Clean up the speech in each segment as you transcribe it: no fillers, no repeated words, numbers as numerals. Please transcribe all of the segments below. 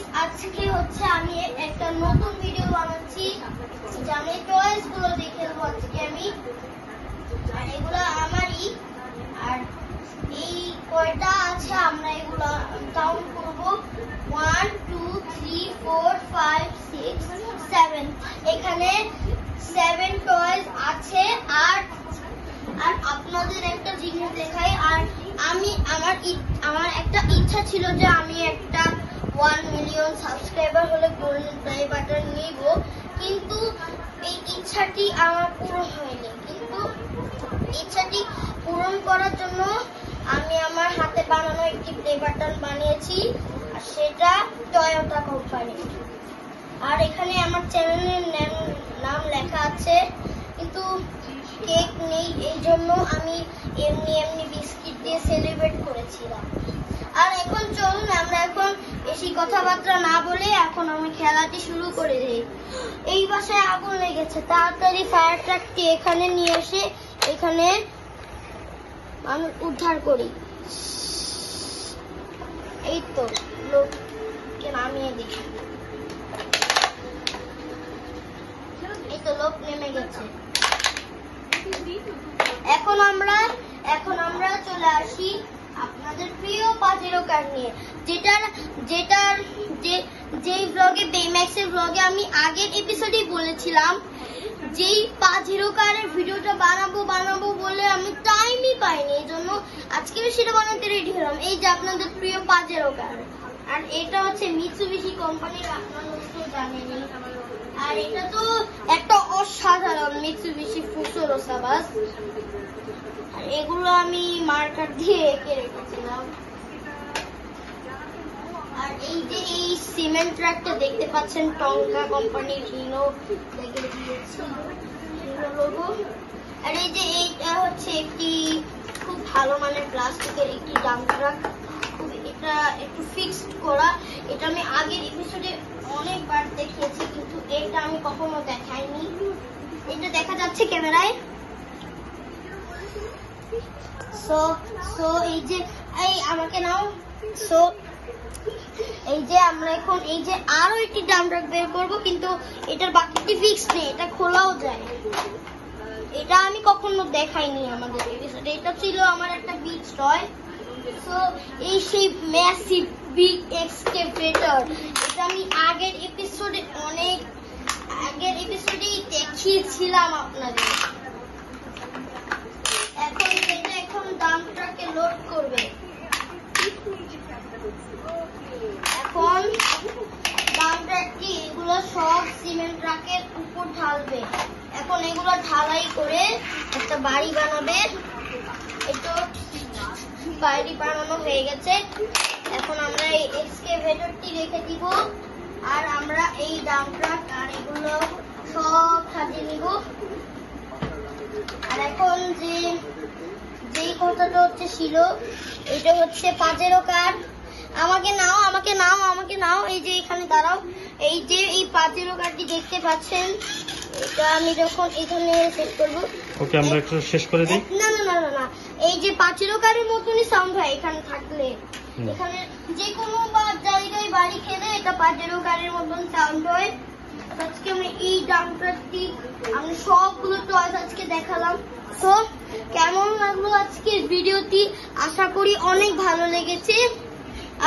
Guys, আজকে হচ্ছে আমি একটা নতুন ভিডিও বানাচ্ছি। যে আমি টয়েস গুলো দেখে দেবো আজকে আমি। আর এগুলো আমারই। আর এই কয়টা আছে আমরা এগুলো কাউন্ট করবো। 1 2 3 4 5 6 7। এখানে 7 টয়েস আছে। আর আর আপনাদের একটা জিনিস দেখাই। আর আমি আমার একটা ইচ্ছা ছিল যে আমি একটা 1 মিলিয়ন সাবস্ক্রাইবার হলে গোল্ডেন প্লে বাটন নিব, কিন্তু এই ইচ্ছাটি আমার পূরণ হয়নি। কিন্তু ইচ্ছাটি পূরণ করার জন্য আমি আমার হাতে বানানো একটি প্লে বাটন বানিয়েছি, আর সেটা টয়োটা কোম্পানি। আর এখানে আমার চ্যানেলের নাম লেখা আছে, কিন্তু কেক নেই, এই জন্য আমি এমনি বিস্কিট দিয়ে সেলিব্রেট করেছিলাম। আর এখন চলুন আমরা এখন বেশি কথাবার্তা না বলে এখন আমি খেলাটি শুরু করে দিই। এই বাসায় আগুন লেগেছে, তাড়াতাড়ি ফায়ার ট্রাকটি এখানে নিয়ে এসে এখানে আমি উদ্ধার করি। এই তো লোককে নামিয়ে দিই। এই তো লোক নেমে গেছে। এখন আমরা চলে আসি আপনাদের প্রিয় পাজেরো কার নিয়ে, যেই ব্লগে বেম্যাক্সের ব্লগে আমি আগের এপিসোডে বলেছিলাম যেই পাজেরো কারের ভিডিওটা বানাবো বলে আমি টাইমই পাইনি, এই জন্য আজকে সেটা বানাতে রেডি হলাম। এই যে আপনাদের প্রিয় পাজেরো কার, আর এটা হচ্ছে মিৎসুবিশি কোম্পানির, আপনারা তো জানেনই। আর এটা তো একটা অসাধারণ মিৎসুবিশি ফুসোরো সাবাস। আর এগুলো আমি মার্কার দিয়ে এঁকে রেখেছিলাম। আর এই যে এই সিমেন্ট ট্রাকটা দেখতে পাচ্ছেন, টঙ্কা কোম্পানির হিনো দেখে দিয়েছি, হিনো লোগো। আর এই যে এইটা হচ্ছে একটি খুব ভালো মানের প্লাস্টিকের একটি ডাম্প ট্রাক। এটা একটু ফিক্সড করা। এটা আমি আগের এপিসোডে অনেকবার দেখিয়েছি, কিন্তু এটা আমি কখনো দেখাইনি। এটা দেখা যাচ্ছে ক্যামেরায়। সো এই যে আমাকে নাও। সো এই যে আমরা এখন এই যে আরো একটি ডাম্প ট্রাক বের করবো, কিন্তু এটার বাকিটি ফিক্সড নেই, এটা খোলাও যায়। এটা আমি কখনো দেখাইনি আমাদের এপিসোডে। এটা ছিল আমার একটা বিগ টয়। সো এই সেই ম্যাসিভ বিগ এক্সকেভেটর, এটা আমি আগের এপিসোডেই দেখিয়েছিলাম আপনাদের। এখন ডাম্প ট্রাকে লোড করবে। এখন ডাম্প ট্রাকটি এগুলো সব সিমেন্ট ট্রাকের উপর ঢালবে। এখন এগুলো ঢালাই করে একটা বাড়ি বানাবে। এটা বাড়ি বানানো হয়ে গেছে। এখন আমরা এই এক্সকেভেটরটি রেখে দিব, আর আমরা এই ডাম্প ট্রাক আর এগুলো সব সাজিয়ে নিব। আর এখন যেই কথাটা হচ্ছে ছিল, এটা হচ্ছে পাজেরো কার। আমাকে নাও। এই যে এখানে দাঁড়াও। এই যে এই পাজেরো কারটি দেখতে পাচ্ছেন, এটা আমি যখন এখানে সেট করবো। ওকে, আমরা একটু শেষ করে দিই। না, এই যে পাজেরো কারের মতনই সাউন্ড হয় এখানে থাকলে। এখানে যে কোনো জায়গায় বাড়ি খেলে এটা পাজেরো কারের মতন সাউন্ড হয়। আজকে আমি এই ডাম্প ট্রাকটি আমি সবগুলো টয়েস আজকে দেখালাম। তো কেমন লাগলো আজকের ভিডিওটি? আশা করি অনেক ভালো লেগেছে।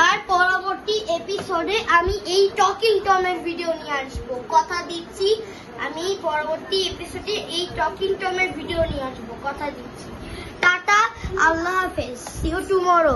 আর পরবর্তী এপিসোডে আমি এই টকিং টমের ভিডিও নিয়ে আসবো, কথা দিচ্ছি। আমি পরবর্তী এপিসোডে এই টকিং টমের ভিডিও নিয়ে আসবো, কথা দিচ্ছি। টাটা, আল্লাহ হাফেজ, সি ইউ টুমরো।